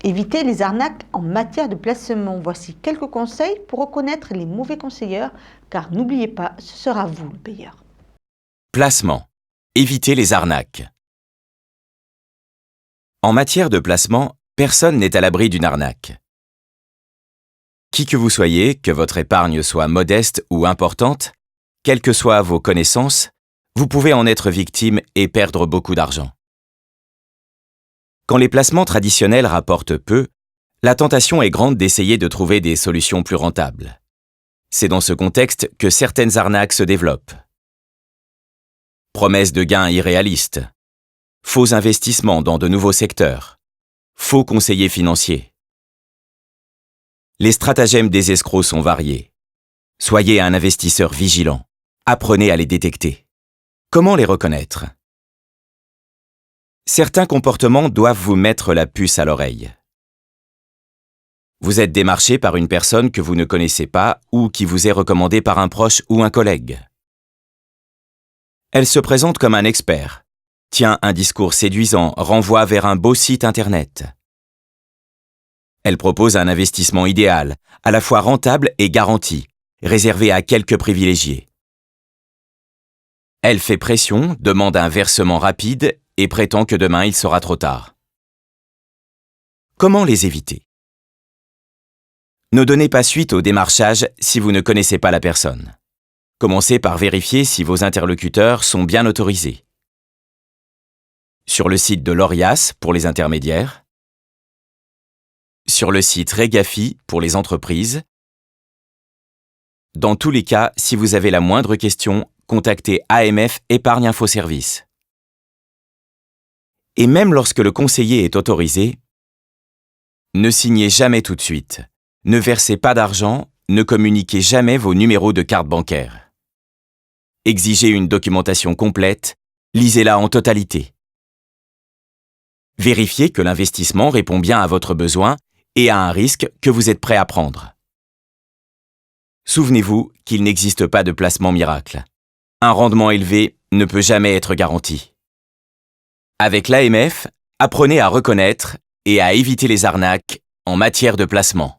Évitez les arnaques en matière de placement. Voici quelques conseils pour reconnaître les mauvais conseillers, car n'oubliez pas, ce sera vous le payeur. Placement. Évitez les arnaques. En matière de placement, personne n'est à l'abri d'une arnaque. Qui que vous soyez, que votre épargne soit modeste ou importante, quelles que soient vos connaissances, vous pouvez en être victime et perdre beaucoup d'argent. Quand les placements traditionnels rapportent peu, la tentation est grande d'essayer de trouver des solutions plus rentables. C'est dans ce contexte que certaines arnaques se développent. Promesses de gains irréalistes, faux investissements dans de nouveaux secteurs, faux conseillers financiers. Les stratagèmes des escrocs sont variés. Soyez un investisseur vigilant. Apprenez à les détecter. Comment les reconnaître? Certains comportements doivent vous mettre la puce à l'oreille. Vous êtes démarché par une personne que vous ne connaissez pas ou qui vous est recommandée par un proche ou un collègue. Elle se présente comme un expert, tient un discours séduisant, renvoie vers un beau site internet. Elle propose un investissement idéal, à la fois rentable et garanti, réservé à quelques privilégiés. Elle fait pression, demande un versement rapide et prétend que demain il sera trop tard. Comment les éviter? Ne donnez pas suite au démarchage si vous ne connaissez pas la personne. Commencez par vérifier si vos interlocuteurs sont bien autorisés. Sur le site de l'Orias pour les intermédiaires, sur le site Regafi pour les entreprises. Dans tous les cas, si vous avez la moindre question, contactez AMF Épargne Info Service. Et même lorsque le conseiller est autorisé, ne signez jamais tout de suite. Ne versez pas d'argent, ne communiquez jamais vos numéros de carte bancaire. Exigez une documentation complète, lisez-la en totalité. Vérifiez que l'investissement répond bien à votre besoin et à un risque que vous êtes prêt à prendre. Souvenez-vous qu'il n'existe pas de placement miracle. Un rendement élevé ne peut jamais être garanti. Avec l'AMF, apprenez à reconnaître et à éviter les arnaques en matière de placement.